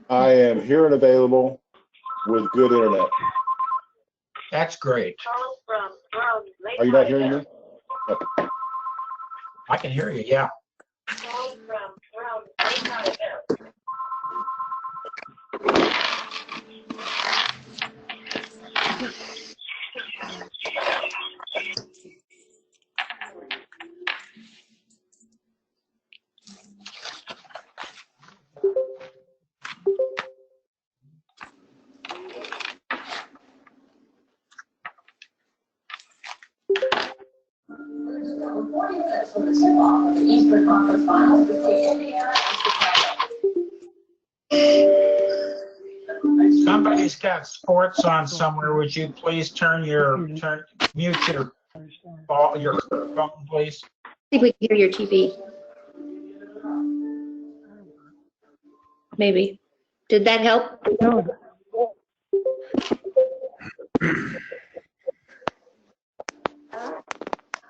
I am here and available with good internet. That's great. Are you not hearing me? Okay. I can hear you, yeah. Eastern Conference Finals between Somebody's got sports on somewhere. Would you please mute your phone, please? I think we can hear your TV. Maybe. Did that help?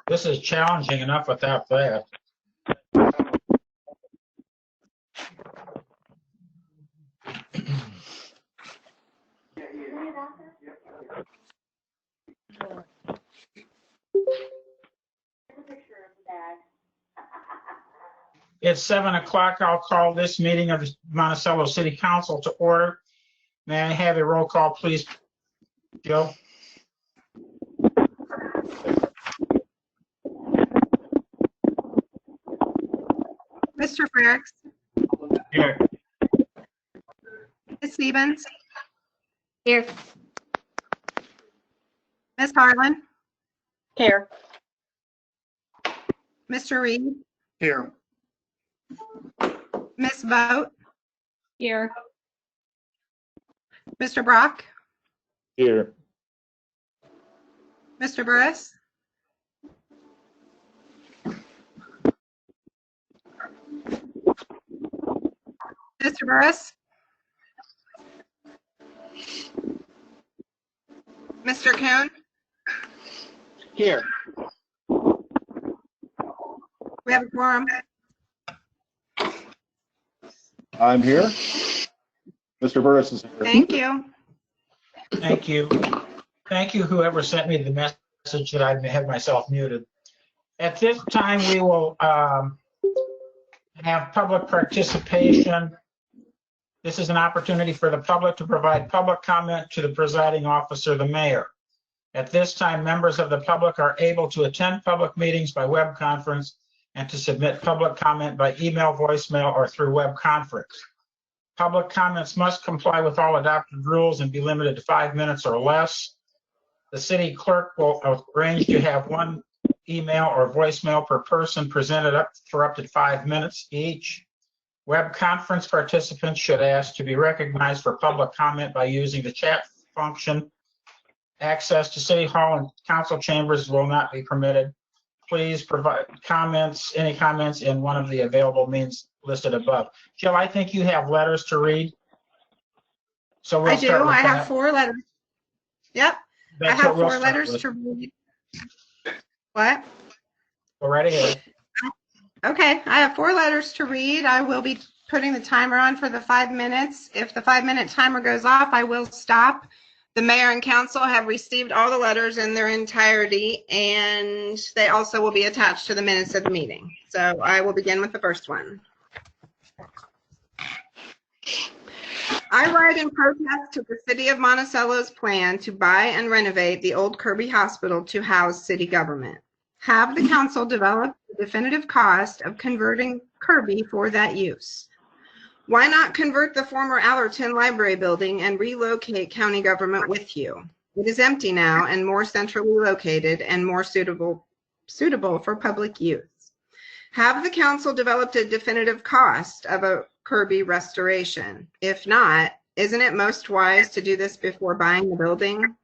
This is challenging enough without that. It's 7 o'clock. I'll call this meeting of the Monticello City Council to order. May I have a roll call, please, Joe? Mr. Frericks. Here. Ms. Stevens. Here. Ms. Harlan. Here. Mr. Reed. Here. Ms. Vogt. Here. Mr. Brock. Here. Mr. Burris. Mr. Burris. Mr. Coon. Here. We have a quorum. I'm here. Mr. Burris is here. Thank you. Thank you. Thank you, whoever sent me the message that I had myself muted. At this time, we will have public participation. This is an opportunity for the public to provide public comment to the presiding officer, the mayor. At this time, members of the public are able to attend public meetings by web conference and to submit public comment by email, voicemail, or through web conference. Public comments must comply with all adopted rules and be limited to 5 minutes or less. The city clerk will arrange to have one email or voicemail per person presented up for up to 5 minutes each. Web conference participants should ask to be recognized for public comment by using the chat function. Access to City Hall and council chambers will not be permitted. Please provide any comments in one of the available means listed above. Jill, I think you have letters to read. So we'll I do. I have 4 letters. Yep. I have 4 letters to read. What? Go right ahead. Okay, I have 4 letters to read. I will be putting the timer on for the 5 minutes. If the 5-minute timer goes off, I will stop. The mayor and council have received all the letters in their entirety, and they also will be attached to the minutes of the meeting. So I will begin with the first one. I write in protest to the city of Monticello's plan to buy and renovate the old Kirby Hospital to house city government. Have the council develop the definitive cost of converting Kirby for that use. Why not convert the former Allerton Library building and relocate county government with you? It is empty now and more centrally located and more suitable for public use. Have the council developed a definitive cost of a Kirby restoration? If not, isn't it most wise to do this before buying the building?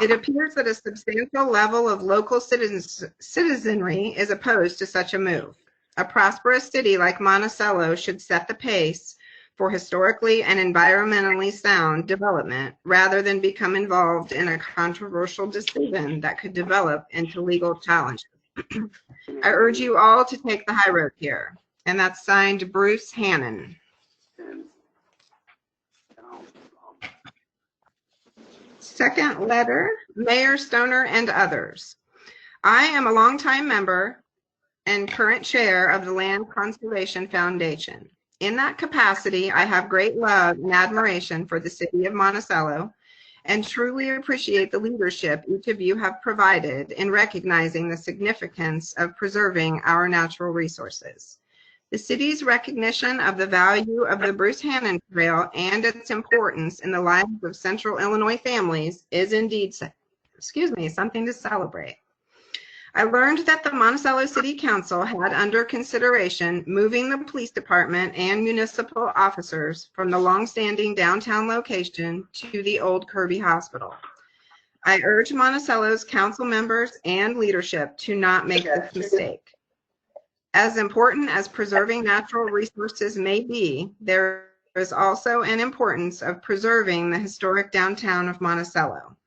It appears that a substantial level of local citizenry is opposed to such a move. A prosperous city like Monticello should set the pace for historically and environmentally sound development rather than become involved in a controversial decision that could develop into legal challenges. I urge you all to take the high road here. and that's signed Bruce Hannon. Second letter, Mayor Stoner and others. I am a longtime member and current chair of the Land Conservation Foundation. In that capacity, I have great love and admiration for the city of Monticello and truly appreciate the leadership each of you have provided in recognizing the significance of preserving our natural resources. The city's recognition of the value of the Bruce Hannon Trail and its importance in the lives of Central Illinois families is indeed, something to celebrate. I learned that the Monticello City Council had under consideration moving the police department and municipal officers from the longstanding downtown location to the old Kirby Hospital. I urge Monticello's council members and leadership to not make this mistake. As important as preserving natural resources may be, there is also an importance of preserving the historic downtown of Monticello.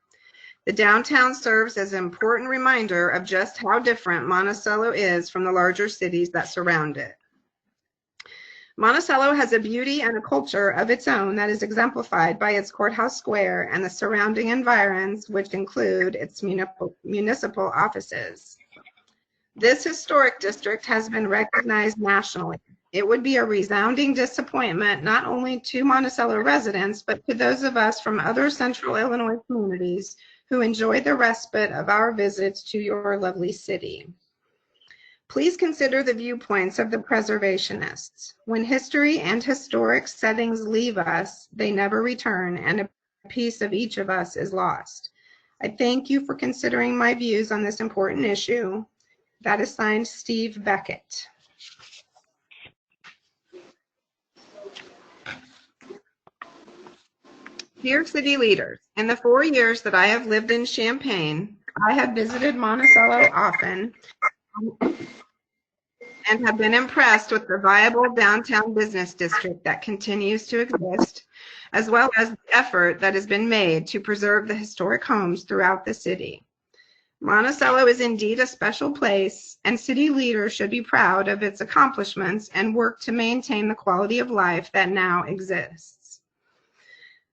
The downtown serves as an important reminder of just how different Monticello is from the larger cities that surround it. Monticello has a beauty and a culture of its own that is exemplified by its courthouse square and the surrounding environs, which include its municipal offices. This historic district has been recognized nationally. It would be a resounding disappointment not only to Monticello residents, but to those of us from other Central Illinois communities who enjoy the respite of our visits to your lovely city. Please consider the viewpoints of the preservationists. When history and historic settings leave us, they never return, and a piece of each of us is lost. I thank you for considering my views on this important issue. That is signed Steve Beckett. Dear city leaders, in the 4 years that I have lived in Champaign, I have visited Monticello often and have been impressed with the viable downtown business district that continues to exist, as well as the effort that has been made to preserve the historic homes throughout the city. Monticello is indeed a special place, and city leaders should be proud of its accomplishments and work to maintain the quality of life that now exists.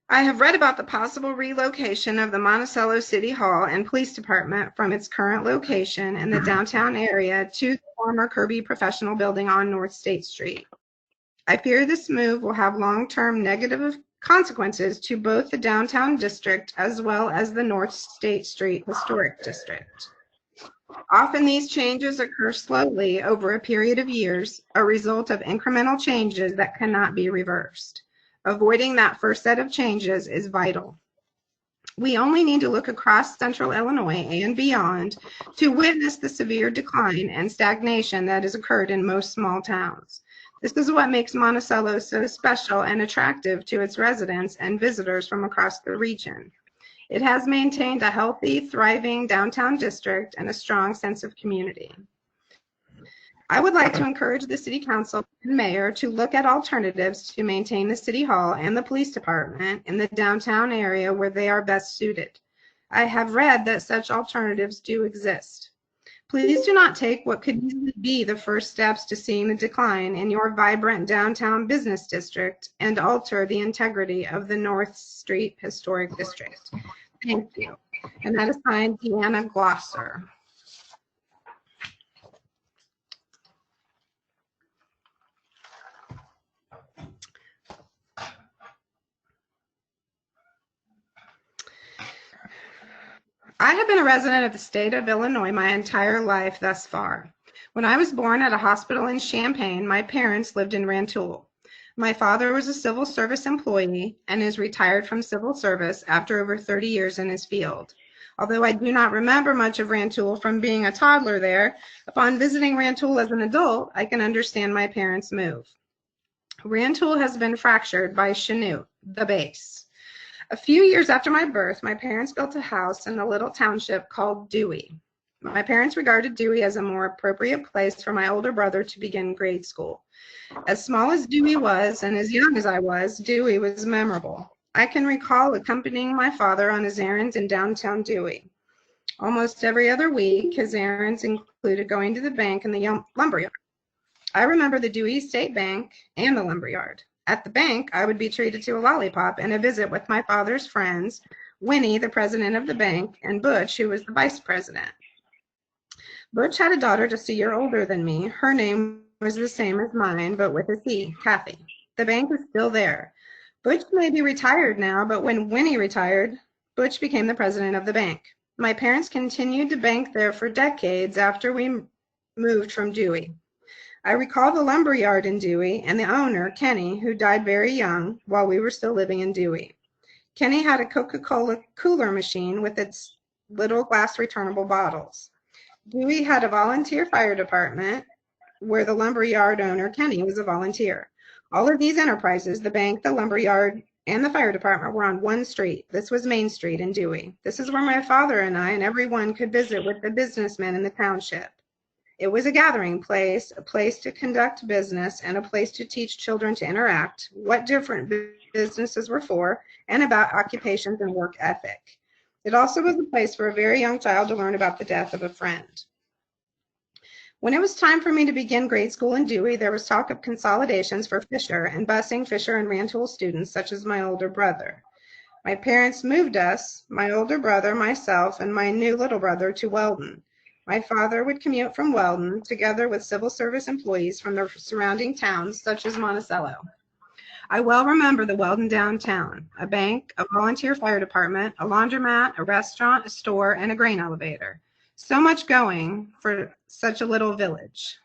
I have read about the possible relocation of the Monticello City Hall and Police Department from its current location in the downtown area to the former Kirby Professional Building on North State Street. I fear this move will have long-term negative consequences to both the downtown district as well as the North State Street Historic District. Often these changes occur slowly over a period of years, a result of incremental changes that cannot be reversed. Avoiding that first set of changes is vital. We only need to look across Central Illinois and beyond to witness the severe decline and stagnation that has occurred in most small towns. This is what makes Monticello so special and attractive to its residents and visitors from across the region. It has maintained a healthy, thriving downtown district and a strong sense of community. I would like to encourage the City Council and Mayor to look at alternatives to maintain the City Hall and the Police Department in the downtown area where they are best suited. I have read that such alternatives do exist. Please do not take what could easily be the first steps to seeing the decline in your vibrant downtown business district and alter the integrity of the North Street Historic District. Thank you. And that is signed Deanna Glosser. I have been a resident of the state of Illinois my entire life thus far. When I was born at a hospital in Champaign, my parents lived in Rantoul. My father was a civil service employee and is retired from civil service after over 30 years in his field. Although I do not remember much of Rantoul from being a toddler there, upon visiting Rantoul as an adult, I can understand my parents' move. Rantoul has been fractured by Chanute, the base. A few years after my birth, my parents built a house in a little township called Dewey. My parents regarded Dewey as a more appropriate place for my older brother to begin grade school. As small as Dewey was, and as young as I was, Dewey was memorable. I can recall accompanying my father on his errands in downtown Dewey. Almost every other week, his errands included going to the bank and the lumberyard. I remember the Dewey State Bank and the lumberyard. At the bank, I would be treated to a lollipop and a visit with my father's friends, Winnie, the president of the bank, and Butch, who was the vice president. Butch had a daughter just a year older than me. Her name was the same as mine, but with a C, Kathy. The bank is still there. Butch may be retired now, but when Winnie retired, Butch became the president of the bank. My parents continued to bank there for decades after we moved from Dewey. I recall the lumberyard in Dewey and the owner, Kenny, who died very young while we were still living in Dewey. Kenny had a Coca-Cola cooler machine with its little glass returnable bottles. Dewey had a volunteer fire department where the lumberyard owner, Kenny, was a volunteer. All of these enterprises, the bank, the lumberyard, and the fire department were on one street. This was Main Street in Dewey. This is where my father and I and everyone could visit with the businessmen in the township. It was a gathering place, a place to conduct business, and a place to teach children to interact, what different businesses were for, and about occupations and work ethic. It also was a place for a very young child to learn about the death of a friend. When it was time for me to begin grade school in Dewey, there was talk of consolidations for Fisher and busing Fisher and Rantoul students, such as my older brother. My parents moved us, my older brother, myself, and my new little brother, to Weldon. My father would commute from Weldon, together with civil service employees from the surrounding towns, such as Monticello. I well remember the Weldon downtown, a bank, a volunteer fire department, a laundromat, a restaurant, a store, and a grain elevator. So much going for such a little village.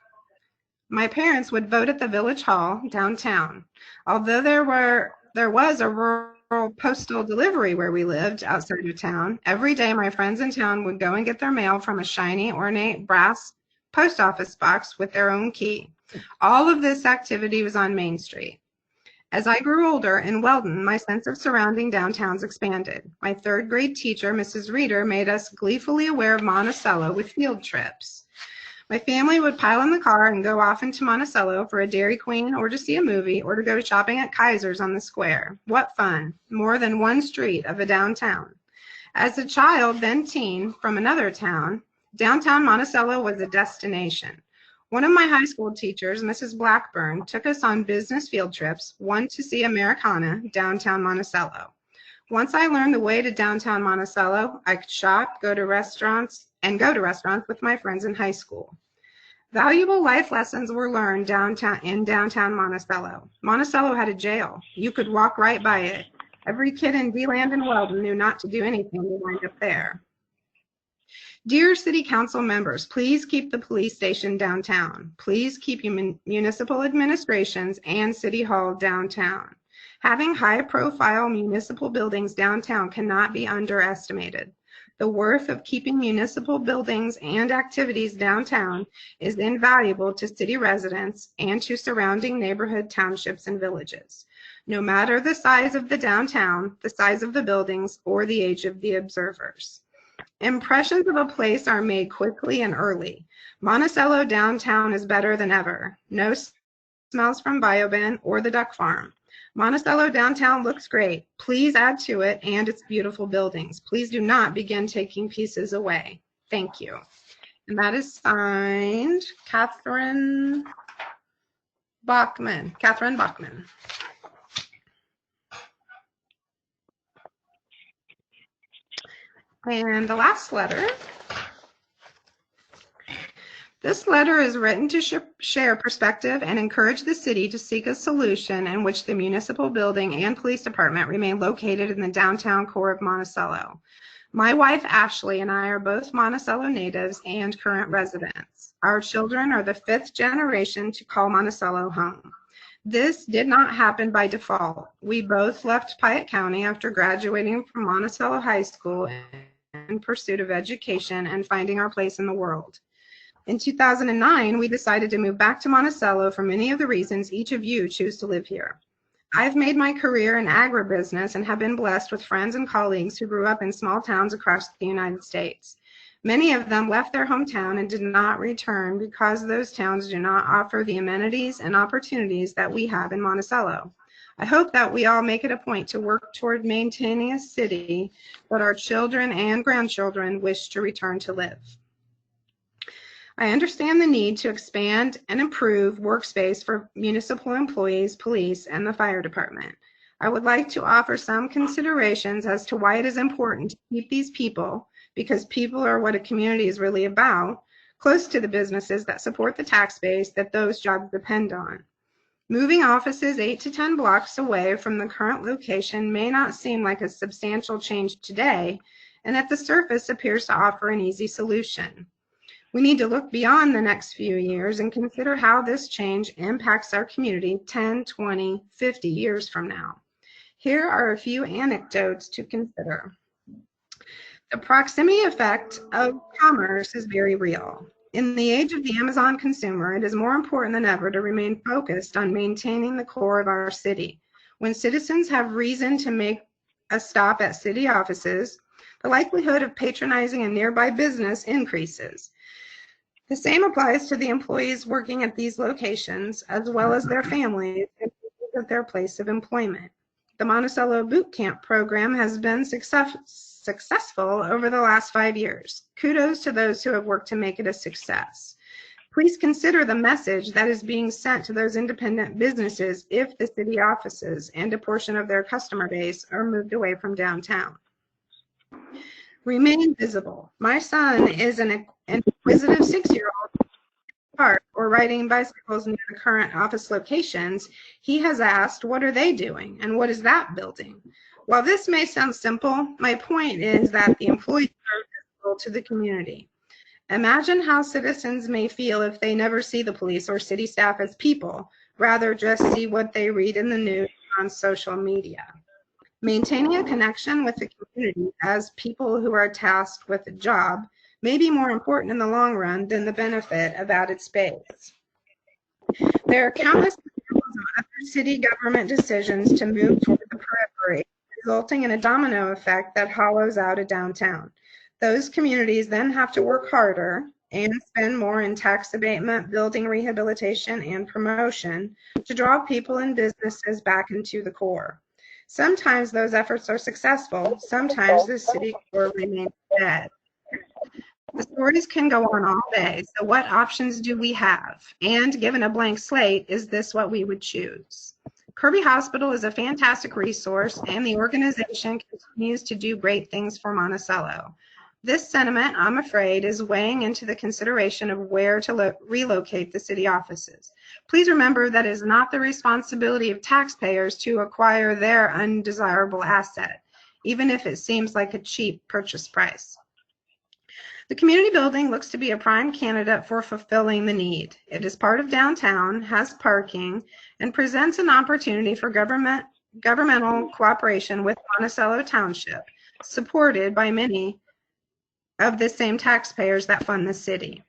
My parents would vote at the village hall downtown. Although there was a rural postal delivery where we lived outside of town, every day my friends in town would go and get their mail from a shiny, ornate brass post office box with their own key. All of this activity was on Main Street. As I grew older in Weldon, my sense of surrounding downtowns expanded. My third grade teacher, Mrs. Reeder, made us gleefully aware of Monticello with field trips. My family would pile in the car and go off into Monticello for a Dairy Queen or to see a movie or to go shopping at Kaiser's on the square. What fun! More than one street of a downtown. As a child, then teen, from another town, downtown Monticello was a destination. One of my high school teachers, Mrs. Blackburn, took us on business field trips, one to see Americana, downtown Monticello. Once I learned the way to downtown Monticello, I could shop, go to restaurants with my friends in high school. Valuable life lessons were learned in downtown Monticello. Monticello had a jail. You could walk right by it. Every kid in D-Land and Weldon knew not to do anything to wind up there. Dear City Council members, please keep the police station downtown. Please keep municipal administrations and City Hall downtown. Having high-profile municipal buildings downtown cannot be underestimated. The worth of keeping municipal buildings and activities downtown is invaluable to city residents and to surrounding neighborhood townships and villages. No matter the size of the downtown, the size of the buildings, or the age of the observers. Impressions of a place are made quickly and early. Monticello downtown is better than ever. No smells from Biobin or the duck farm. Monticello downtown looks great. Please add to it and its beautiful buildings. Please do not begin taking pieces away. Thank you. And that is signed Catherine Bachman. Catherine Bachman. And the last letter. This letter is written to share perspective and encourage the city to seek a solution in which the municipal building and police department remain located in the downtown core of Monticello. My wife Ashley and I are both Monticello natives and current residents. Our children are the 5th generation to call Monticello home. This did not happen by default. We both left Piatt County after graduating from Monticello High School in pursuit of education and finding our place in the world. In 2009, we decided to move back to Monticello for many of the reasons each of you choose to live here. I've made my career in agribusiness and have been blessed with friends and colleagues who grew up in small towns across the United States. Many of them left their hometown and did not return because those towns do not offer the amenities and opportunities that we have in Monticello. I hope that we all make it a point to work toward maintaining a city that our children and grandchildren wish to return to live. I understand the need to expand and improve workspace for municipal employees, police, and the fire department. I would like to offer some considerations as to why it is important to keep these people, because people are what a community is really about, close to the businesses that support the tax base that those jobs depend on. Moving offices 8 to 10 blocks away from the current location may not seem like a substantial change today, and at the surface appears to offer an easy solution. We need to look beyond the next few years and consider how this change impacts our community 10, 20, 50 years from now. Here are a few anecdotes to consider. The proximity effect of commerce is very real. In the age of the Amazon consumer, it is more important than ever to remain focused on maintaining the core of our city. When citizens have reason to make a stop at city offices, the likelihood of patronizing a nearby business increases. The same applies to the employees working at these locations, as well as their families at their place of employment. The Monticello Boot Camp program has been successful over the last 5 years. Kudos to those who have worked to make it a success. Please consider the message that is being sent to those independent businesses if the city offices and a portion of their customer base are moved away from downtown. Remain visible. My son is an inquisitive 6-year-old park or riding bicycles near the current office locations. He has asked, what are they doing and what is that building? While this may sound simple, my point is that the employees are visible to the community. Imagine how citizens may feel if they never see the police or city staff as people, rather just see what they read in the news on social media. Maintaining a connection with the community as people who are tasked with a job may be more important in the long run than the benefit of added space. There are countless examples of other city government decisions to move toward the periphery, resulting in a domino effect that hollows out a downtown. Those communities then have to work harder and spend more in tax abatement, building rehabilitation, and promotion to draw people and businesses back into the core. Sometimes those efforts are successful. Sometimes the city core remains dead. The stories can go on all day. So what options do we have? And given a blank slate, is this what we would choose? Kirby Hospital is a fantastic resource, and the organization continues to do great things for Monticello. This sentiment, I'm afraid, is weighing into the consideration of where to relocate the city offices. Please remember that it is not the responsibility of taxpayers to acquire their undesirable asset, even if it seems like a cheap purchase price. The community building looks to be a prime candidate for fulfilling the need. It is part of downtown, has parking, and presents an opportunity for governmental cooperation with Monticello Township, supported by many of the same taxpayers that fund the city.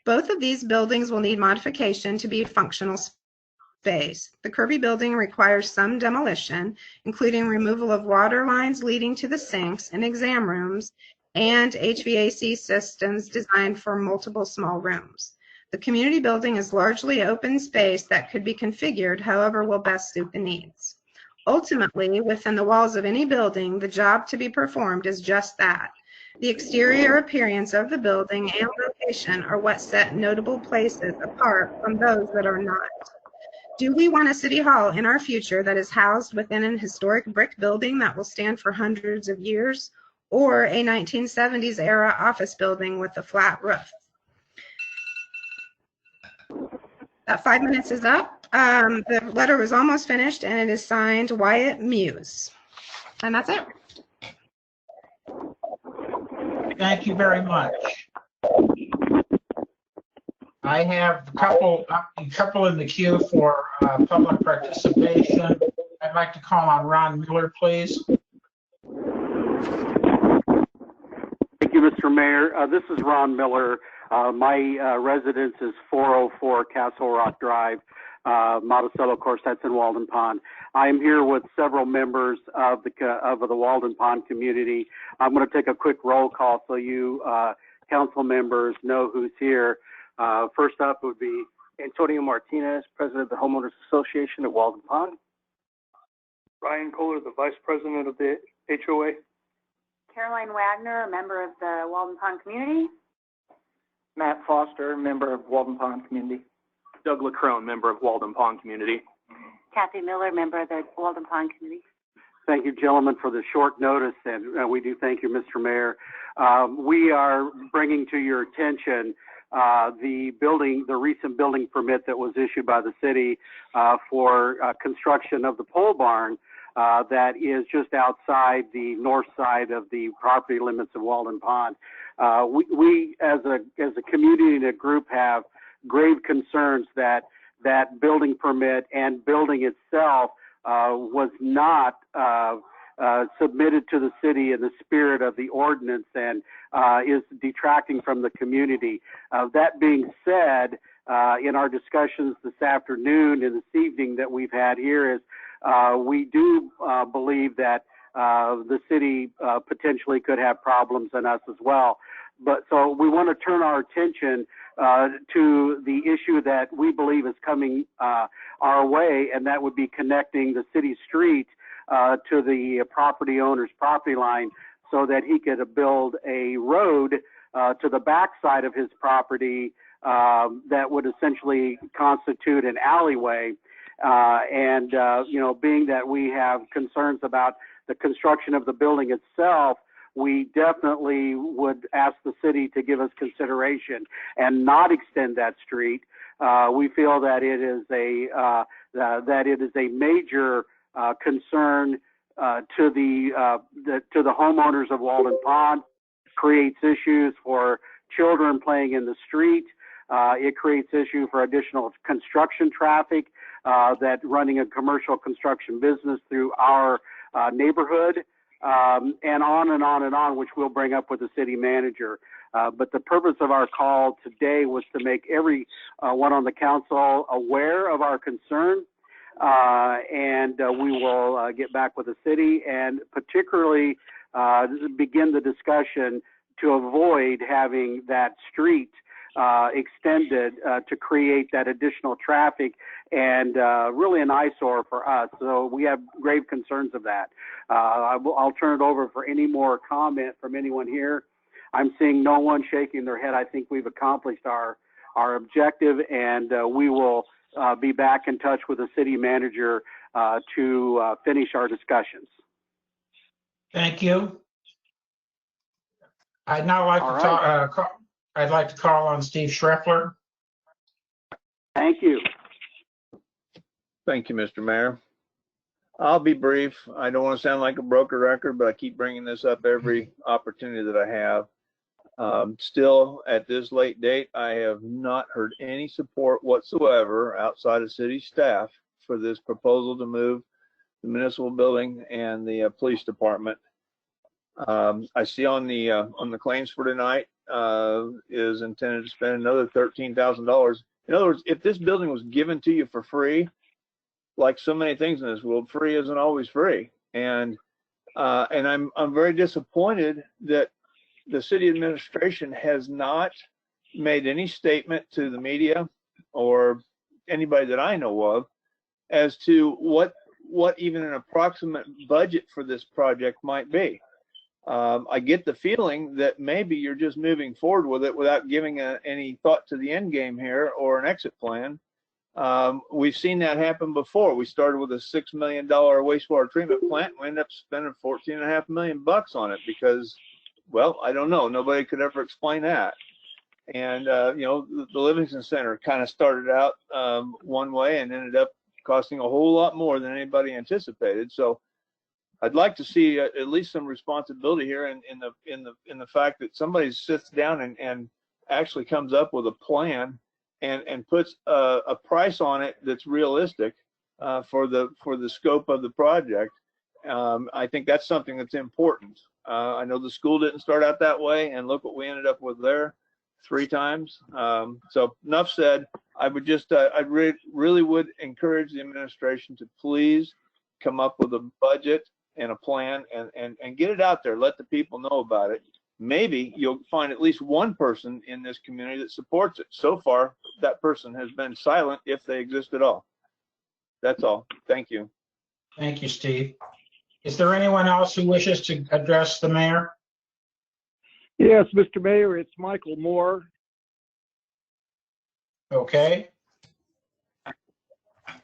Both of these buildings will need modification to be functional space. The Kirby building requires some demolition, including removal of water lines leading to the sinks and exam rooms, and HVAC systems designed for multiple small rooms. The community building is largely open space that could be configured however will best suit the needs. Ultimately, within the walls of any building, the job to be performed is just that. The exterior appearance of the building and location are what set notable places apart from those that are not. Do we want a city hall in our future that is housed within an historic brick building that will stand for hundreds of years, or a 1970s era office building with a flat roof? That 5 minutes is up. The letter was almost finished, and it is signed Wyatt Muse. And that's it. Thank you very much. I have a couple in the queue for public participation. I'd like to call on Ron Miller, please. Thank you, Mr. Mayor. This is Ron Miller. My residence is 404 Castle Rock Drive, Monticello. Of course, that's in Walden Pond. I am here with several members of the Walden Pond community. I'm going to take a quick roll call so you council members know who's here. First up would be Antonio Martinez, President of the Homeowners Association at Walden Pond. Ryan Kohler, the Vice President of the HOA. Caroline Wagner, a member of the Walden Pond community. Matt Foster, member of Walden Pond Community. Doug LaCrone, member of Walden Pond Community. Kathy Miller, member of the Walden Pond Committee. Thank you, gentlemen, for the short notice, and we do thank you, Mr. Mayor. We are bringing to your attention the recent building permit that was issued by the city for construction of the pole barn that is just outside the north side of the property limits of Walden Pond. We as a community and a group have grave concerns that that building permit and building itself was not submitted to the city in the spirit of the ordinance and is detracting from the community. That being said, in our discussions this afternoon and this evening that we've had here is we do believe that the city potentially could have problems and us as well. But so we want to turn our attention to the issue that we believe is coming our way, and that would be connecting the city street to the property owner's property line so that he could build a road to the backside of his property that would essentially constitute an alleyway. You know, being that we have concerns about the construction of the building itself, we definitely would ask the city to give us consideration and not extend that street. We feel that it is a major concern to the homeowners of Walden Pond. Creates issues for children playing in the street. It creates issue for additional construction traffic that running a commercial construction business through our neighborhood. And on and on and on, which we'll bring up with the city manager. But the purpose of our call today was to make everyone on the council aware of our concern. And we will get back with the city and particularly begin the discussion to avoid having that street extended to create that additional traffic and really an eyesore for us. So we have grave concerns of that. I'll turn it over for any more comment from anyone here. I'm seeing no one shaking their head. I think we've accomplished our objective, and we will be back in touch with the city manager to finish our discussions. Thank you. I'd now like I'd like to call on Steve Schreffler. Thank you. Thank you, Mr. Mayor. I'll be brief. I don't want to sound like a broken record, but I keep bringing this up every opportunity that I have. Still, at this late date, I have not heard any support whatsoever outside of city staff for this proposal to move the municipal building and the police department. I see on the claims for tonight is intended to spend another $13,000. In other words, if this building was given to you for free, like so many things in this world, free isn't always free. And I'm very disappointed that the city administration has not made any statement to the media or anybody that I know of as to what even an approximate budget for this project might be. I get the feeling that maybe you're just moving forward with it without giving any thought to the end game here or an exit plan. We've seen that happen before. We started with a $6 million wastewater treatment plant. We ended up spending $14.5 million on it because, well, I don't know. Nobody could ever explain that. And, you know, the Livingston Center kind of started out one way and ended up costing a whole lot more than anybody anticipated. So I'd like to see at least some responsibility here in the fact that somebody sits down and actually comes up with a plan and puts a price on it that's realistic for the scope of the project. I think that's something that's important. I know the school didn't start out that way, and look what we ended up with there 3 times. So enough said. I would just, I really would encourage the administration to please come up with a budget and a plan and get it out there. Let the people know about it. Maybe you'll find at least one person in this community that supports it. So far, that person has been silent, if they exist at all. That's all. Thank you. Thank you, Steve. Is there anyone else who wishes to address the mayor? Yes, Mr. Mayor, it's Michael Moore. Okay,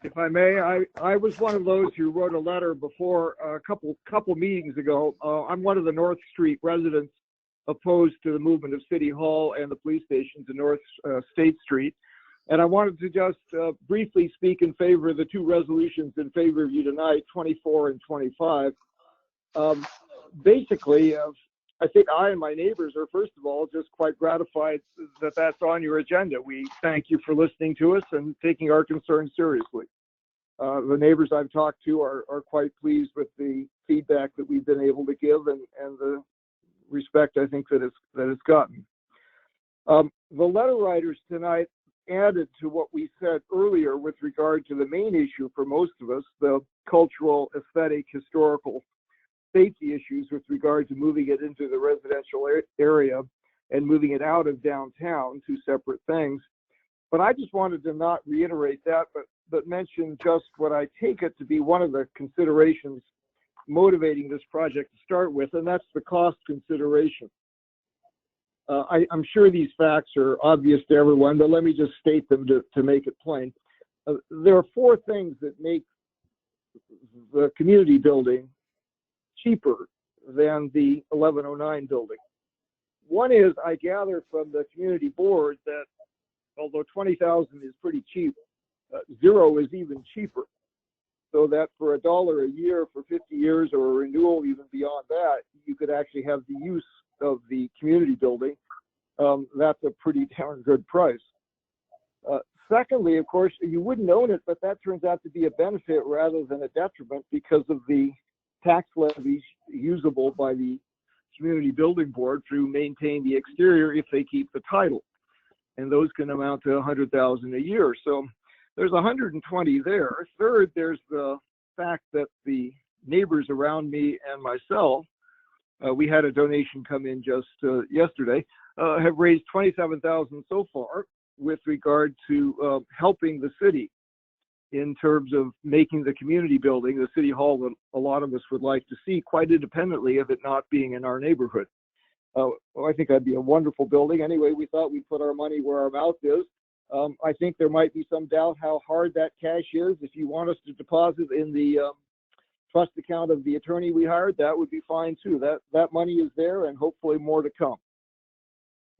If I may, I was one of those who wrote a letter before a couple meetings ago. I'm one of the North Street residents opposed to the movement of City Hall and the police station to North State Street. And I wanted to just briefly speak in favor of the two resolutions in favor of you tonight, 24 and 25. Basically, I think I and my neighbors are, first of all, just quite gratified that that's on your agenda. We thank you for listening to us and taking our concerns seriously. The neighbors I've talked to are quite pleased with the feedback that we've been able to give and the respect I think that it's gotten. The letter writers tonight added to what we said earlier with regard to the main issue for most of us, the cultural, aesthetic, historical, safety issues with regard to moving it into the residential area and moving it out of downtown, two separate things. But I just wanted to not reiterate that, but mention just what I take it to be one of the considerations motivating this project to start with, and that's the cost consideration. I'm sure these facts are obvious to everyone, but let me just state them to make it plain. There are four things that make the community building cheaper than the 1109 building. One is, I gather from the community board that although 20,000 is pretty cheap, zero is even cheaper. So that for $1 a year for 50 years or a renewal even beyond that, you could actually have the use of the community building. That's a pretty darn good price. Secondly, of course, you wouldn't own it, but that turns out to be a benefit rather than a detriment because of the tax levies usable by the community building board to maintain the exterior if they keep the title. And those can amount to $100,000 a year. So there's 120 there. Third, there's the fact that the neighbors around me and myself, we had a donation come in just yesterday, have raised $27,000 so far with regard to helping the city in terms of making the community building, the city hall that a lot of us would like to see, quite independently of it not being in our neighborhood. Well, I think that'd be a wonderful building. Anyway, we thought we'd put our money where our mouth is. I think there might be some doubt how hard that cash is. If you want us to deposit in the trust account of the attorney we hired, that would be fine too. That money is there and hopefully more to come.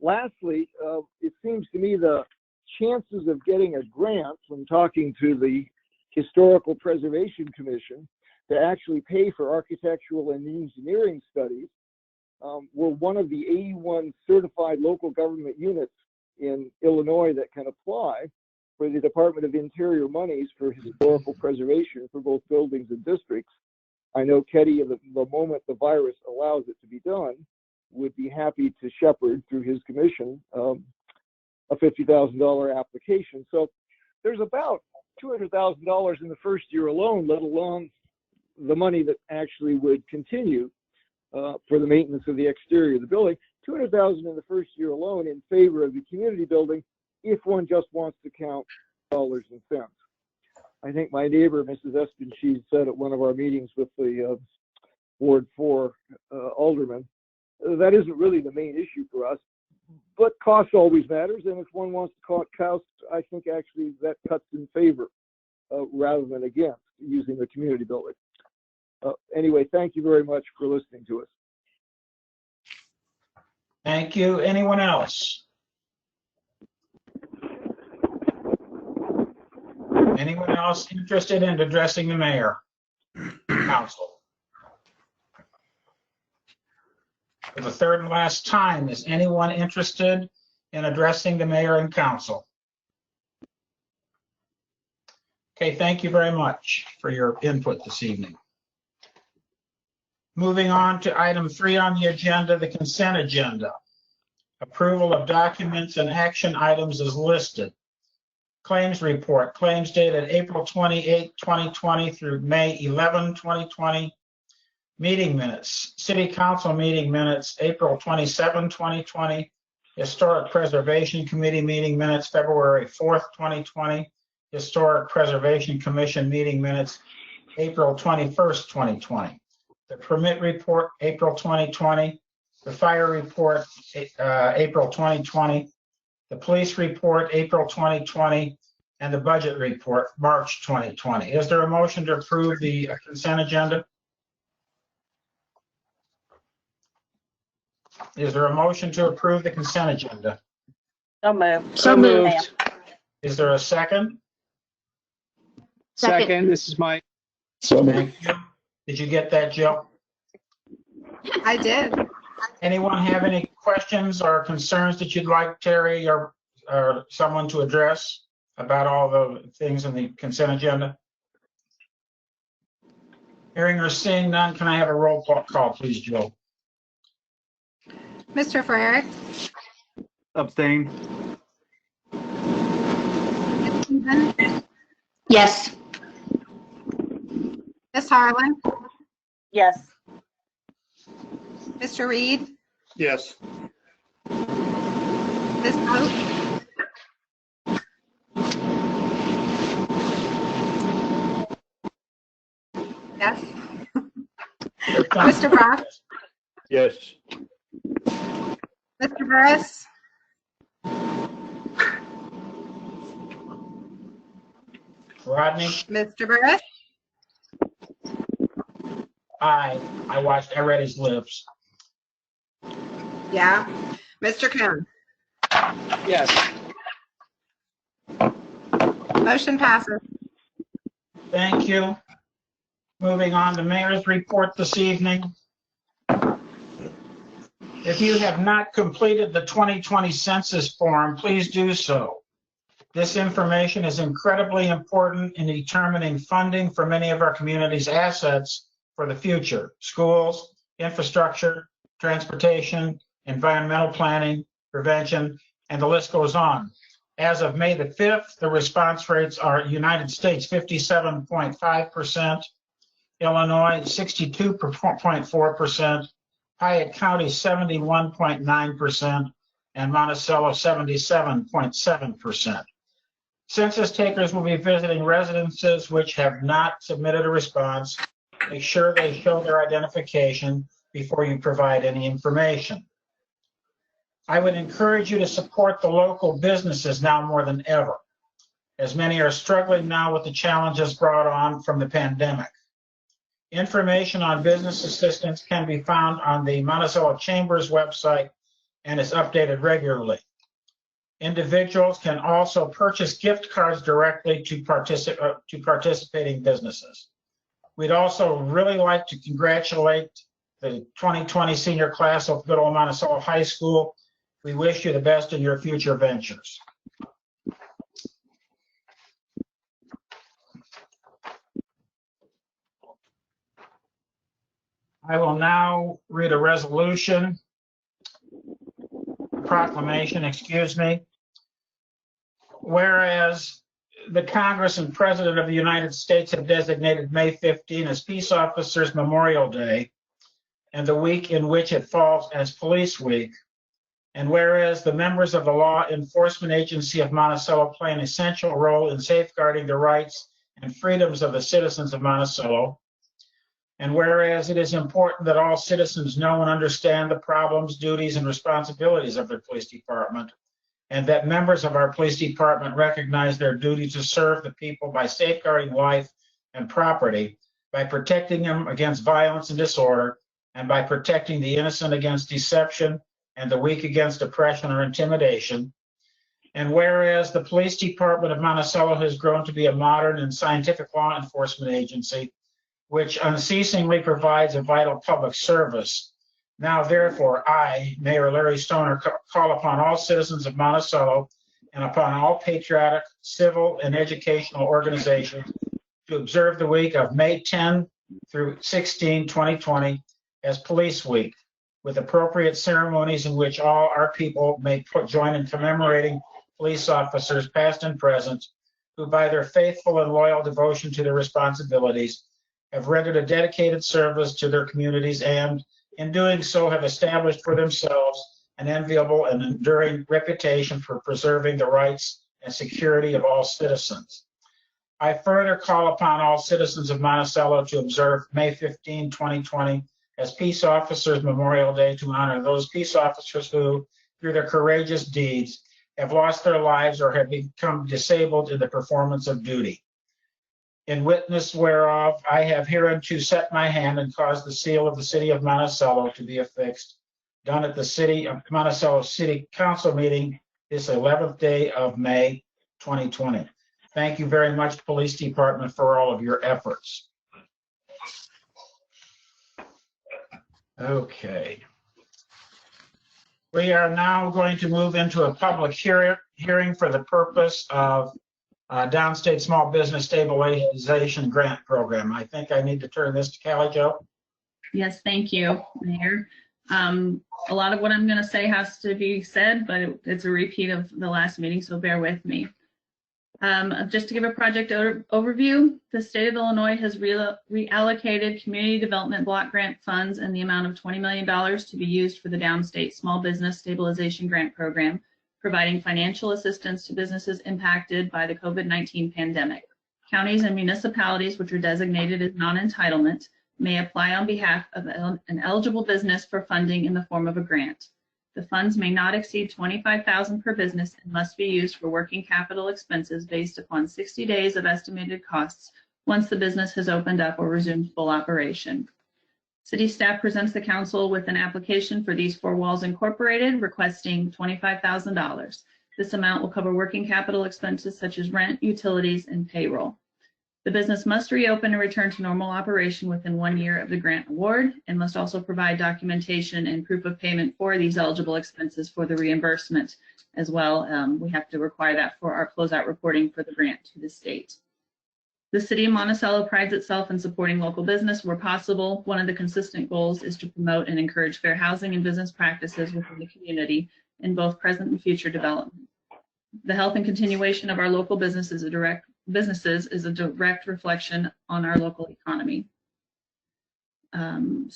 Lastly, it seems to me the chances of getting a grant from talking to the Historical Preservation Commission to actually pay for architectural and engineering studies were one of the 81 certified local government units in Illinois that can apply for the Department of Interior monies for historical preservation for both buildings and districts. I know Ketty, the moment the virus allows it to be done, would be happy to shepherd through his commission a $50,000 application. So there's about $200,000 in the first year alone, let alone the money that actually would continue for the maintenance of the exterior of the building. $200,000 in the first year alone in favor of the community building, if one just wants to count dollars and cents. I think my neighbor, Mrs. Espenschied, said at one of our meetings with the Ward 4 alderman, that isn't really the main issue for us, but cost always matters, and if one wants to cut costs, I think actually that cuts in favor rather than against using the community building. Anyway, thank you very much for listening to us. thank you. Anyone else? Anyone else interested in addressing the mayor? Council. For the third and last time, is anyone interested in addressing the mayor and council? Okay, thank you very much for your input this evening. Moving on to item 3 on the agenda, the consent agenda. Approval of documents and action items is listed. Claims report, claims dated April 28, 2020 through May 11, 2020. Meeting minutes, City Council meeting minutes, April 27, 2020. Historic Preservation Committee meeting minutes, February 4th, 2020. Historic Preservation Commission meeting minutes, April 21st, 2020. The permit report, April 2020. The fire report, April 2020. the police report, April 2020, and the budget report, March 2020. Is there a motion to approve the consent agenda? Is there a motion to approve the consent agenda? So moved. So moved. Is there a second? Second. This is Mike. So moved. Thank you. Did you get that, Jill? I did. Anyone have any questions or concerns that you'd like Terry or someone to address about all the things in the consent agenda? Hearing or seeing none, can I have a roll call, please, Jill? Mr. Freierick, Abstain. Ms. Stevens, Yes. Ms. Harlan, Yes. Mr. Reed, Yes. Ms. Oak, yes, Mr. Brock, Yes. Mr. Burris, Rodney? Mr. Burris, Aye. I read his lips. yeah, Mr. Coon. Yes. Motion passes. Thank you. Moving on to mayor's report this evening. If you have not completed the 2020 census form, please do so. This information is incredibly important in determining funding for many of our community's assets for the future: schools, infrastructure, transportation, environmental planning, prevention, and the list goes on. As of May the 5th, the response rates are United States 57.5%, Illinois 62.4%, Piatt County 71.9%, and Monticello 77.7%. Census takers will be visiting residences which have not submitted a response. Make sure they show their identification before you provide any information. I would encourage you to support the local businesses now more than ever, as many are struggling now with the challenges brought on from the pandemic. Information on business assistance can be found on the Monticello Chamber's website and is updated regularly. Individuals can also purchase gift cards directly to participating businesses. We'd also really like to congratulate the 2020 senior class of good old Monticello High School. We wish you the best in your future ventures. I will now read a resolution, proclamation, excuse me. Whereas the Congress and President of the United States have designated May 15 as Peace Officers Memorial Day and the week in which it falls as Police Week. And whereas the members of the Law Enforcement Agency of Monticello play an essential role in safeguarding the rights and freedoms of the citizens of Monticello. And whereas it is important that all citizens know and understand the problems, duties, and responsibilities of their police department, and that members of our police department recognize their duty to serve the people by safeguarding life and property, by protecting them against violence and disorder, and by protecting the innocent against deception and the weak against oppression or intimidation. And whereas the police department of Monticello has grown to be a modern and scientific law enforcement agency, which unceasingly provides a vital public service. Now, therefore, I, Mayor Larry Stoner, call upon all citizens of Monticello and upon all patriotic, civil, and educational organizations to observe the week of May 10 through 16, 2020 as Police Week, with appropriate ceremonies in which all our people may join in commemorating police officers, past and present, who by their faithful and loyal devotion to their responsibilities have rendered a dedicated service to their communities and, in doing so, have established for themselves an enviable and enduring reputation for preserving the rights and security of all citizens. I further call upon all citizens of Monticello to observe May 15, 2020 as Peace Officers Memorial Day to honor those peace officers who, through their courageous deeds, have lost their lives or have become disabled in the performance of duty. In witness whereof, I have hereunto set my hand and caused the seal of the city of Monticello to be affixed, done at the city of Monticello City Council meeting this 11th day of May 2020. Thank you very much, Police Department, for all of your efforts. Okay. We are now going to move into a public hearing for the purpose of Downstate Small Business Stabilization Grant Program. I think I need to turn this to Callie Jo. Yes, thank you, Mayor. A lot of what I'm going to say has to be said, but it's a repeat of the last meeting, so bear with me. Just to give a project overview, the state of Illinois has reallocated community development block grant funds in the amount of $20 million to be used for the Downstate Small Business Stabilization Grant Program, providing financial assistance to businesses impacted by the COVID-19 pandemic. Counties and municipalities, which are designated as non-entitlement, may apply on behalf of an eligible business for funding in the form of a grant. The funds may not exceed $25,000 per business and must be used for working capital expenses based upon 60 days of estimated costs once the business has opened up or resumed full operation. City staff presents the council with an application for These Four Walls Incorporated requesting $25,000. This amount will cover working capital expenses such as rent, utilities, and payroll. The business must reopen and return to normal operation within 1 year of the grant award and must also provide documentation and proof of payment for these eligible expenses for the reimbursement as well. We have to require that for our closeout reporting for the grant to the state. The city of Monticello prides itself in supporting local business where possible. One of the consistent goals is to promote and encourage fair housing and business practices within the community in both present and future development. The health and continuation of our local businesses is a direct reflection on our local economy. Again,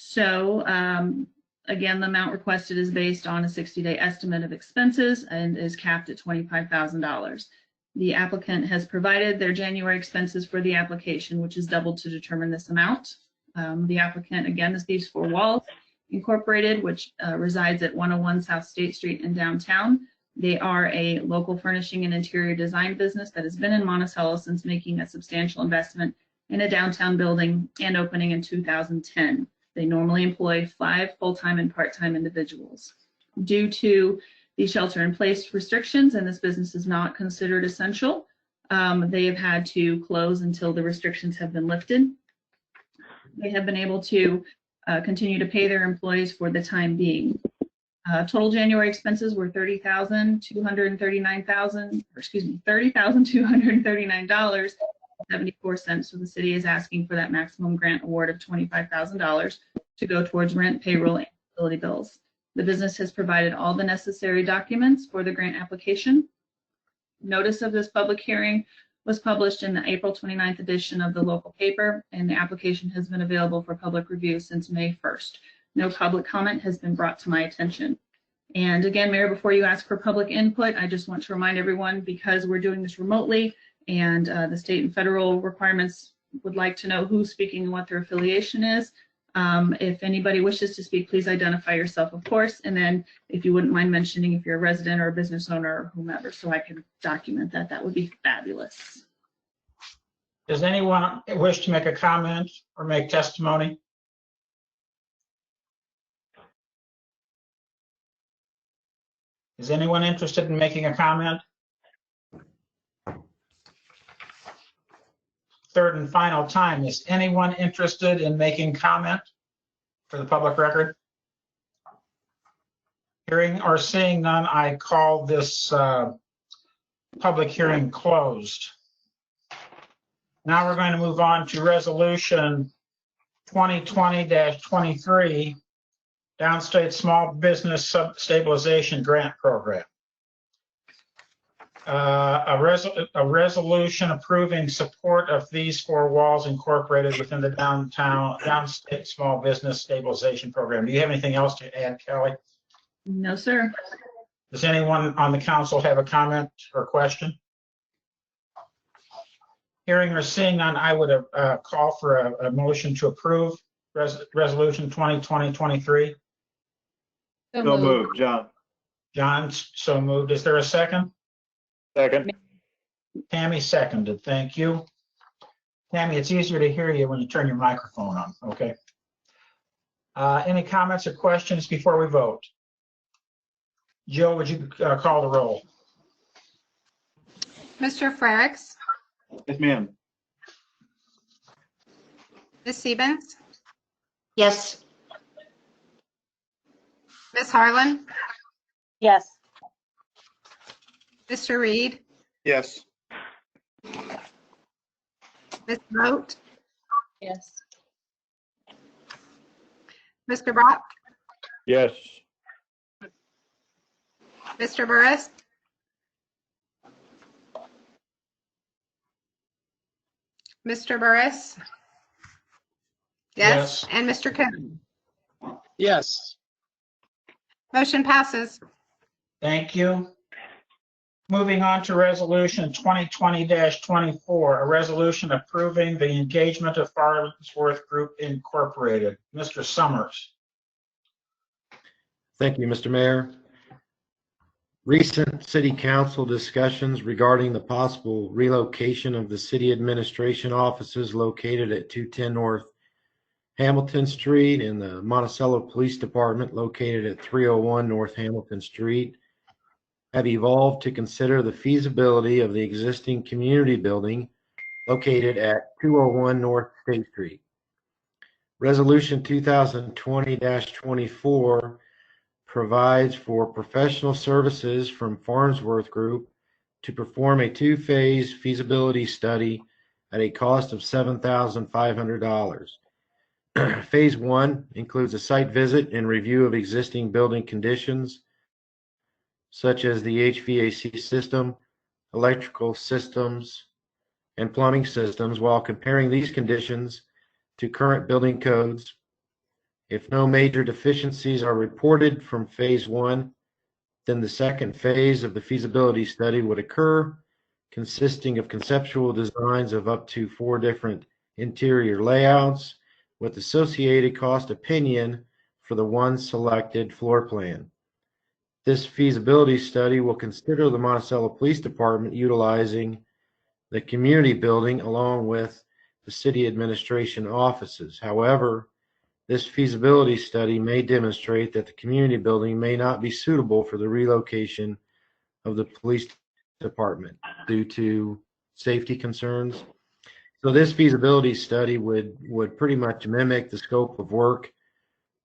the amount requested is based on a 60-day estimate of expenses and is capped at $25,000. The applicant has provided their January expenses for the application, which is doubled to determine this amount. The applicant, again, is These Four Walls Incorporated, which resides at 101 South State Street in downtown. They are a local furnishing and interior design business that has been in Monticello since making a substantial investment in a downtown building and opening in 2010. They normally employ 5 full-time and part-time individuals. Due to the shelter-in-place restrictions, and this business is not considered essential, they have had to close until the restrictions have been lifted. They have been able to continue to pay their employees for the time being. Total January expenses were $30,239.74. So the city is asking for that maximum grant award of $25,000 to go towards rent, payroll, and utility bills. The business has provided all the necessary documents for the grant application. Notice of this public hearing was published in the April 29th edition of the local paper, and the application has been available for public review since May 1st. No public comment has been brought to my attention. And again, Mayor, before you ask for public input, I just want to remind everyone, because we're doing this remotely and the state and federal requirements would like to know who's speaking and what their affiliation is. If anybody wishes to speak, please identify yourself, of course, and then if you wouldn't mind mentioning if you're a resident or a business owner or whomever, so I can document that, that would be fabulous. Does anyone wish to make a comment or make testimony? Is anyone interested in making a comment? Third and final time, is anyone interested in making comment for the public record? Hearing or seeing none, I call this public hearing closed. Now we're going to move on to resolution 2020-23, Downstate Small Business Stabilization Grant Program. A resolution approving support of These Four Walls Incorporated within the Downstate Small Business Stabilization Program. Do you have anything else to add, Kelly? No, sir. Does anyone on the council have a comment or question? Hearing or seeing none, I would call for a motion to approve resolution 2020-23. So moved, John. John, so moved. Is there a second? Second. Tammy seconded. Thank you. Tammy, it's easier to hear you when you turn your microphone on. Okay. Any comments or questions before we vote? Jill, would you call the roll? Mr. Frericks, Yes, ma'am. Ms. Sebens, Yes. Ms. Harlan, Yes. Mr. Reed, Yes. Ms. Moat, Yes. Mr. Brock, Yes. Mr. Burris, Mr. Burris. Yes, Yes. and Mr. Coon. Yes. Motion passes. Thank you. Moving on to resolution 2020-24, a resolution approving the engagement of Farnsworth Group Incorporated. Mr. Summers. Thank you, Mr. Mayor. Recent city council discussions regarding the possible relocation of the city administration offices located at 210 North Hamilton Street and the Monticello Police Department located at 301 North Hamilton Street have evolved to consider the feasibility of the existing community building located at 201 North State Street. Resolution 2020-24 provides for professional services from Farnsworth Group to perform a two-phase feasibility study at a cost of $7,500. Phase 1 includes a site visit and review of existing building conditions, such as the HVAC system, electrical systems, and plumbing systems, while comparing these conditions to current building codes. If no major deficiencies are reported from phase 1, then the second phase of the feasibility study would occur, consisting of conceptual designs of up to 4 different interior layouts with associated cost opinion for the one selected floor plan. This feasibility study will consider the Monticello Police Department utilizing the community building along with the city administration offices. However, this feasibility study may demonstrate that the community building may not be suitable for the relocation of the police department due to safety concerns. So this feasibility study would pretty much mimic the scope of work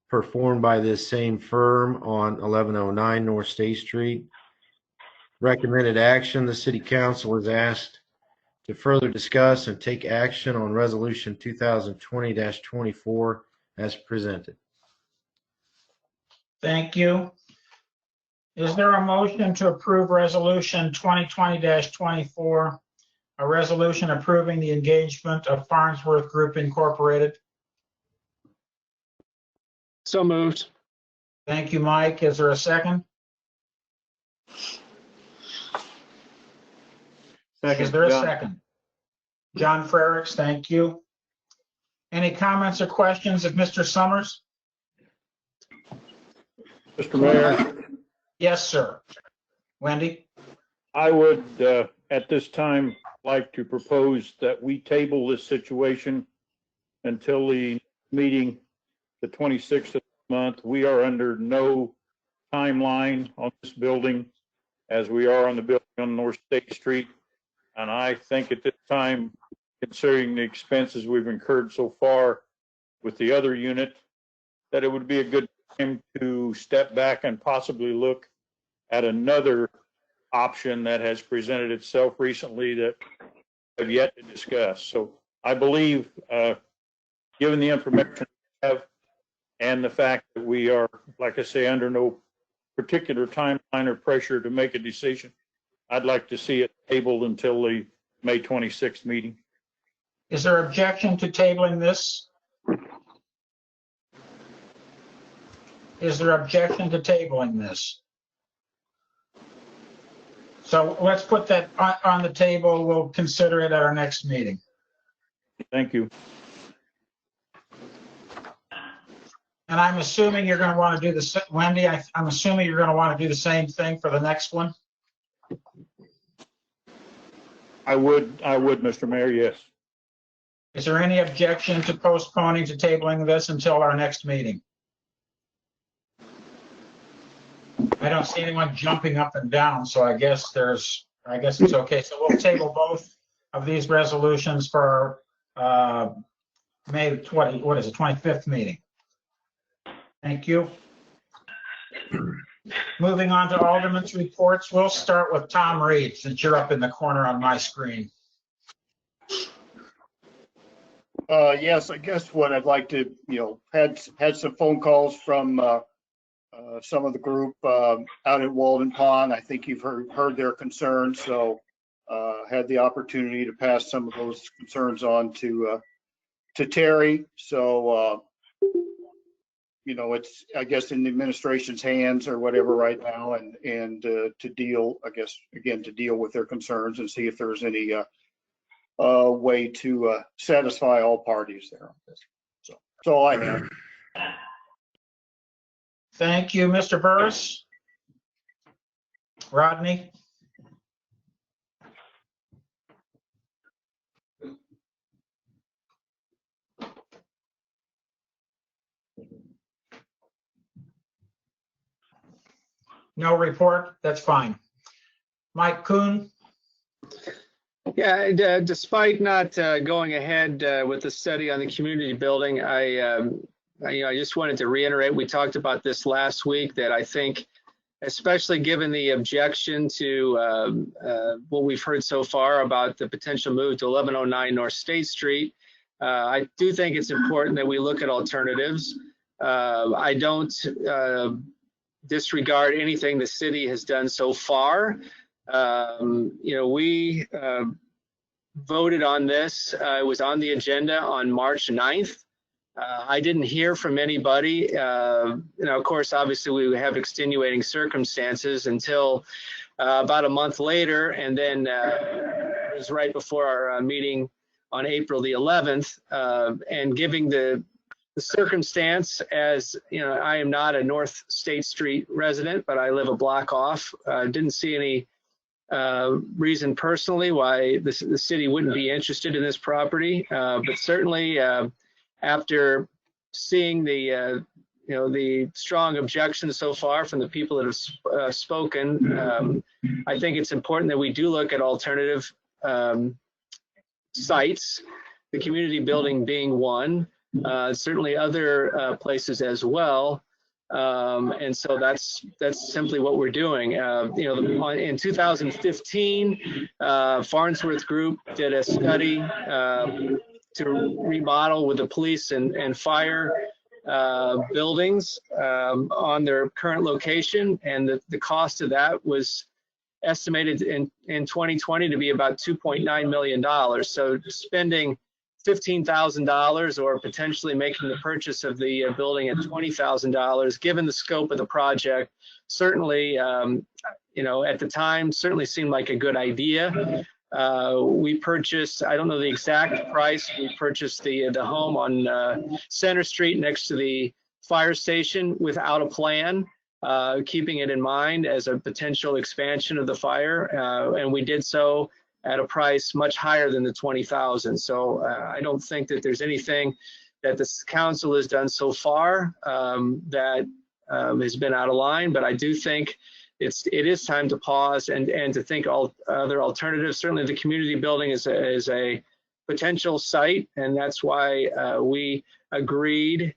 performed by this same firm on 1109 North State Street. Recommended action, the City Council is asked to further discuss and take action on Resolution 2020-24 as presented. Thank you. Is there a motion to approve resolution 2020-24, a resolution approving the engagement of Farnsworth Group Incorporated? So moved. Thank you, Mike. Is there a second? Is there a second? John Frericks, thank you. Any comments or questions of Mr. Summers? Mr. Mayor, Yes, sir. Wendy? I would, at this time, like to propose that we table this situation until the meeting, the 26th of the month. We are under no timeline on this building as we are on the building on North State Street. And I think at this time, considering the expenses we've incurred so far with the other unit, that it would be a good time to step back and possibly look at another option that has presented itself recently that we have yet to discuss. So I believe, given the information we have and the fact that we are, like I say, under no particular timeline or pressure to make a decision, I'd like to see it tabled until the May 26th meeting. Is there objection to tabling this? Is there objection to tabling this? So let's put that on the table. We'll consider it at our next meeting. Thank you. And I'm assuming you're going to want to do the, Wendy, I'm assuming you're going to want to do the same thing for the next one? I would, Mr. Mayor, yes. Is there any objection to postponing to tabling this until our next meeting? I don't see anyone jumping up and down, so I guess it's okay. So we'll table both of these resolutions for May 25th meeting. Thank you. Moving on to Alderman's reports, we'll start with Tom Reed, since you're up in the corner on my screen. Yes, I guess what I'd like to, had some phone calls from some of the group out at Walden Pond. I think you've heard their concerns, so had the opportunity to pass some of those concerns on to Terry. So it's, I guess, in the administration's hands or whatever right now, and to deal, I guess, again, to deal with their concerns and see if there's any way to satisfy all parties there. So that's all I have. Thank you, Mr. Burris. Rodney? No report? That's fine. Mike Kuhn? Yeah, despite not going ahead with the study on the community building, I just wanted to reiterate, we talked about this last week, that I think, especially given the objection to what we've heard so far about the potential move to 1109 North State Street, I do think it's important that we look at alternatives. I don't disregard anything the city has done so far. We voted on this. It was on the agenda on March 9th. I didn't hear from anybody. Of course, obviously we have extenuating circumstances until about a month later. And then it was right before our meeting on April the 11th. And giving the circumstance, as I am not a North State Street resident, but I live a block off. Didn't see any reason personally why the city wouldn't be interested in this property, but certainly after seeing the strong objections so far from the people that have spoken, I think it's important that we do look at alternative sites, the community building being one, certainly other places as well. And so that's simply what we're doing. In 2015, Farnsworth Group did a study to remodel with the police and fire buildings on their current location, and the cost of that was estimated in 2020 to be about $2.9 million. So spending $15,000 or potentially making the purchase of the building at $20,000, given the scope of the project, certainly, at the time, certainly seemed like a good idea. We purchased, I don't know the exact price, we purchased the home on Center Street next to the fire station without a plan, keeping it in mind as a potential expansion of the fire, and we did so at a price much higher than the $20,000. So I don't think that there's anything that this council has done so far that has been out of line, but I do think it is time to pause and to think other alternatives. Certainly the community building is a potential site, and that's why we agreed,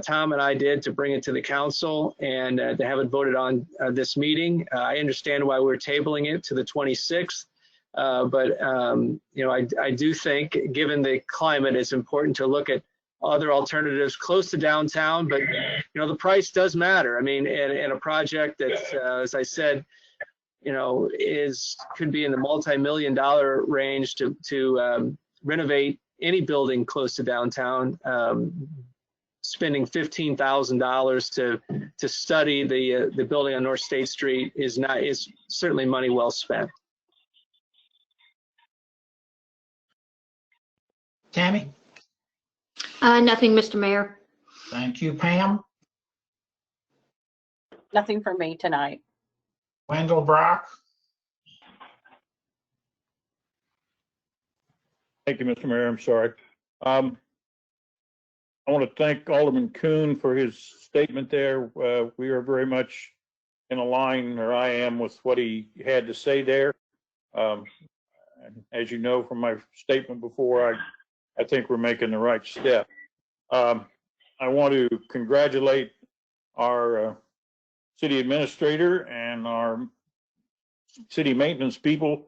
Tom and I did, to bring it to the council and to have it voted on this meeting. I understand why we're tabling it to the 26th. But I do think, given the climate, it's important to look at other alternatives close to downtown. But the price does matter. I mean, in a project that, as I said, could be in the multi-million-dollar range to renovate any building close to downtown. Spending $15,000 to study the building on North State Street is certainly money well spent. Tammy? Nothing, Mr. Mayor. Thank you, Pam. Nothing for me tonight. Wendell Brock? Thank you, Mr. Mayor. I'm sorry. I want to thank Alderman Kuhn for his statement there. We are very much in a line, or I am, with what he had to say there. And as you know from my statement before, I think we're making the right step. I want to congratulate our city administrator and our city maintenance people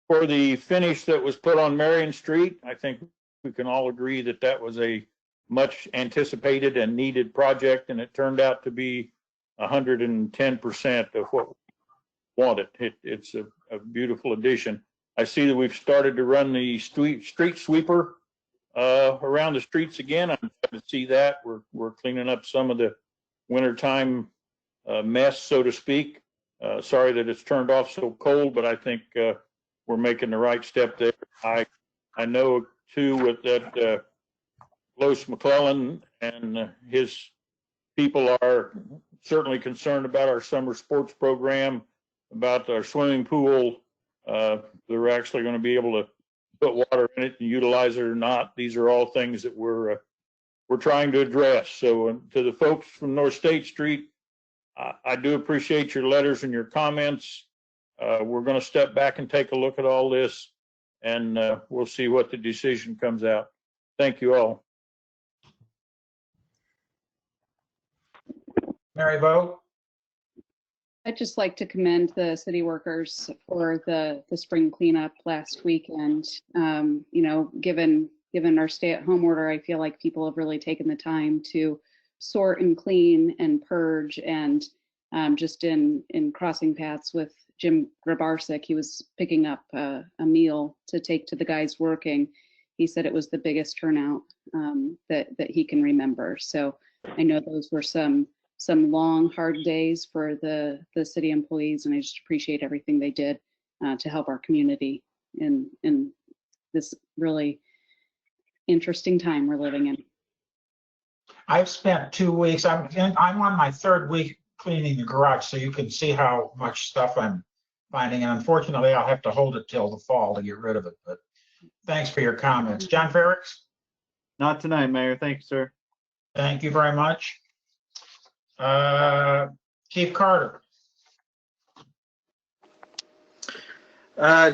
for the finish that was put on Marion Street. I think we can all agree that that was a much anticipated and needed project, and it turned out to be 110% of what we wanted. It's a beautiful addition. I see that we've started to run the street sweeper around the streets again. I'm glad to see that. We're cleaning up some of the wintertime mess, so to speak. Sorry that it's turned off so cold, but I think we're making the right step there. I know too with that Los McClellan and his people are certainly concerned about our summer sports program, about our swimming pool. They're actually going to be able to put water in it and utilize it or not. These are all things that we're trying to address. So to the folks from North State Street, I do appreciate your letters and your comments. We're going to step back and take a look at all this, and we'll see what the decision comes out. Thank you all. Mary Vogt? I'd just like to commend the city workers for the spring cleanup last weekend. You know, given our stay-at-home order, I feel like people have really taken the time to sort and clean and purge. And just in crossing paths with Jim Grabarczyk, he was picking up a meal to take to the guys working. He said it was the biggest turnout that he can remember. So I know those were some long, hard days for the city employees, and I just appreciate everything they did to help our community in this really interesting time we're living in. I've spent 2 weeks. I'm on my third week cleaning the garage, so you can see how much stuff I'm finding. And unfortunately, I'll have to hold it till the fall to get rid of it. But thanks for your comments. John Ferricks? Not tonight, Mayor. Thank you, sir. Thank you very much. Chief Carter?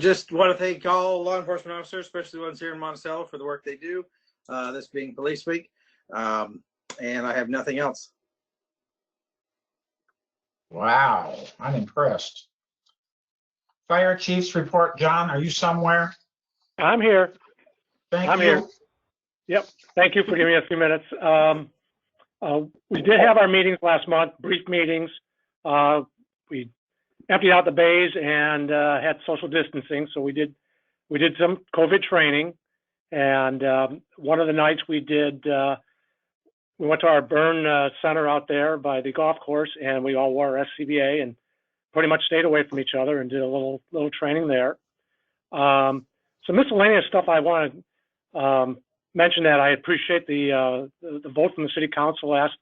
Just want to thank all law enforcement officers, especially the ones here in Monticello, for the work they do, this being Police Week. And I have nothing else. Wow, I'm impressed. Fire Chief's report. John, are you somewhere? I'm here. Thank I'm you. here. Yep. Thank you for giving me a few minutes. We did have our meetings last month, brief meetings. We emptied out the bays and had social distancing. So we did some COVID training. And one of the nights we went to our burn center out there by the golf course, and we all wore our SCBA and pretty much stayed away from each other and did a little training there. Some miscellaneous stuff I want to mention that I appreciate the vote from the City Council last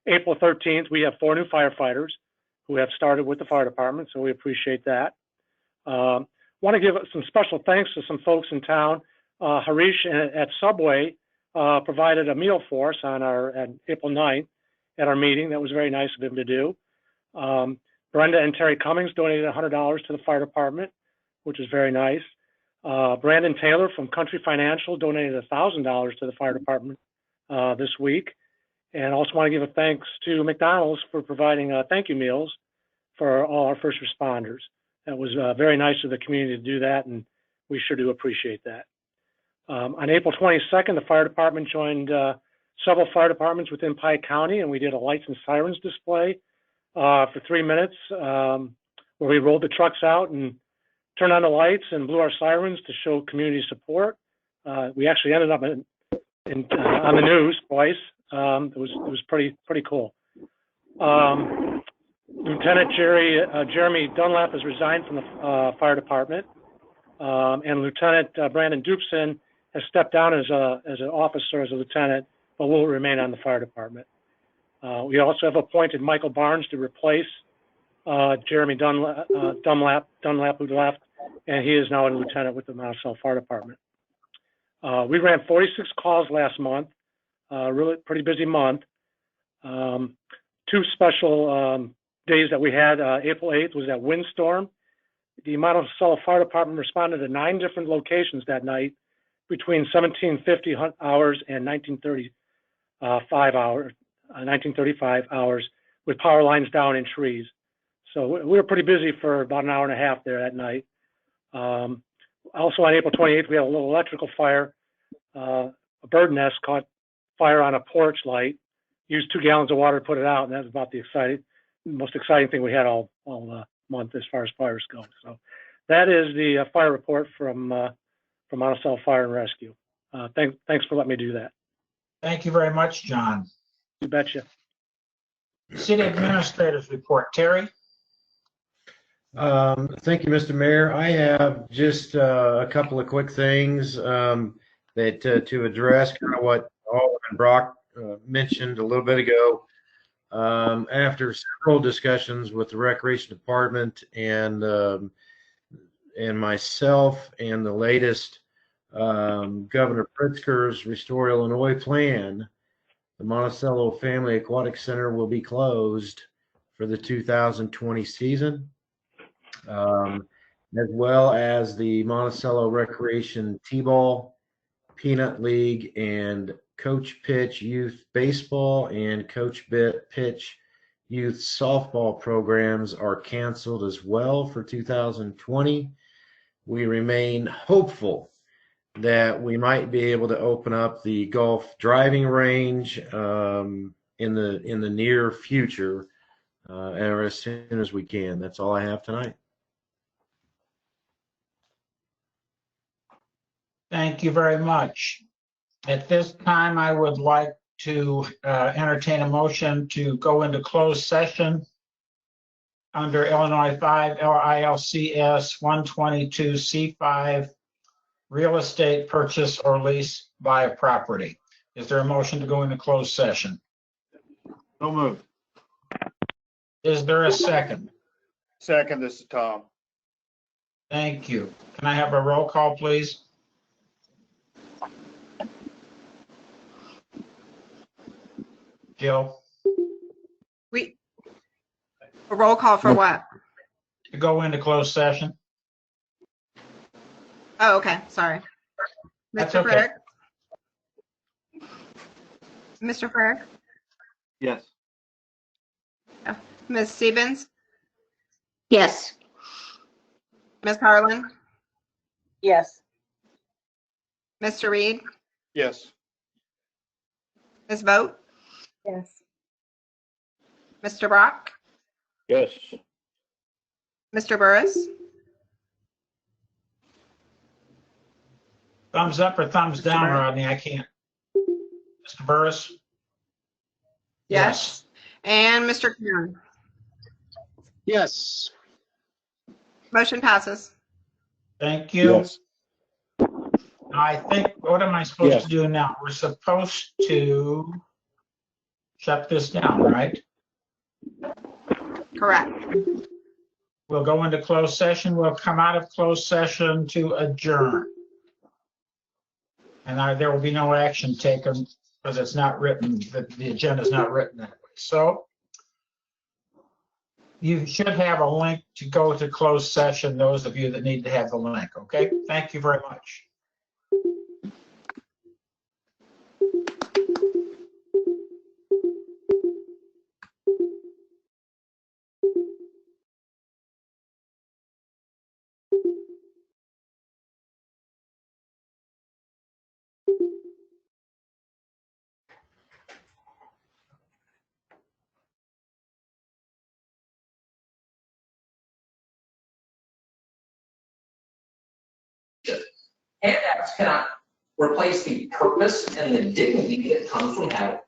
April 13th. We have 4 new firefighters who have started with the fire department, so we appreciate that. Want to give some special thanks to some folks in town. Harish at Subway provided a meal for us on April 9th at our meeting. That was very nice of him to do. Brenda and Terry Cummings donated $100 to the fire department, which is very nice. Brandon Taylor from Country Financial donated $1,000 to the fire department this week. And I also want to give a thanks to McDonald's for providing thank you meals for all our first responders. That was very nice of the community to do that, and we sure do appreciate that. On April 22nd, the fire department joined several fire departments within Pike County, and we did a lights and sirens display for 3 minutes where we rolled the trucks out and turned on the lights and blew our sirens to show community support. We actually ended up on the news twice. It was pretty cool. Lieutenant Jeremy Dunlap has resigned from the fire department, and Lieutenant Brandon Dupson has stepped down as an officer, as a lieutenant, but will remain on the fire department. We also have appointed Michael Barnes to replace Jeremy Dunlap, who left, and he is now a lieutenant with the Monticello Fire Department. We ran 46 calls last month, really pretty busy month. Two special days that we had, April 8th was that windstorm. The Monticello Fire Department responded to 9 different locations that night between 1750 hours and 1935 hours with power lines down in trees. So we were pretty busy for about an hour and a half there that night. Also on April 28th, we had a little electrical fire. A bird nest caught fire on a porch light. Used 2 gallons of water to put it out, and that's about the most exciting thing we had all month as far as fires go. So that is the fire report from Monticello Fire and Rescue. Thanks for letting me do that. Thank you very much, John. You betcha. City Administrator's report. Terry? Thank you, Mr. Mayor. I have just a couple of quick things that to address kind of what Alderman Brock mentioned a little bit ago. After several discussions with the Recreation Department and myself and the latest Governor Pritzker's Restore Illinois plan, the Monticello Family Aquatic Center will be closed for the 2020 season, as well as the Monticello Recreation T-Ball, Peanut League, and Coach Pitch Youth Baseball and Coach Pitch Youth Softball programs are canceled as well for 2020. We remain hopeful that we might be able to open up the golf driving range in the near future, or as soon as we can. That's all I have tonight. Thank you very much. At this time, I would like to entertain a motion to go into closed session under Illinois 5 ILCS 122C5, real estate purchase or lease by a property. Is there a motion to go into closed session? So moved. Is there a second? Second, this is Tom. Thank you. Can I have a roll call, please? Jill? A roll call for what? To go into closed session? Oh, okay, sorry. That's Mr. okay. Frick? Mr. Frick? Yes. Ms. Stevens? Yes. Ms. Harlan? Yes. Mr. Reed? Yes. Ms. Vogt? Yes. Mr. Brock? Yes. Mr. Burris? Thumbs up or thumbs down, Rodney? I can't. Mr. Burris? Yes. And Mr. Kuhn? Yes. Motion passes. Thank you. Yes. I think, what am I supposed Yes. to do now? We're supposed to shut this down, right? Correct. We'll go into closed session. We'll come out of closed session to adjourn. And there will be no action taken because it's not written, the agenda is not written that way. So you should have a link to go to closed session, those of you that need to have the link, okay? Thank you very much. Handouts cannot replace the purpose and the dignity that comes from having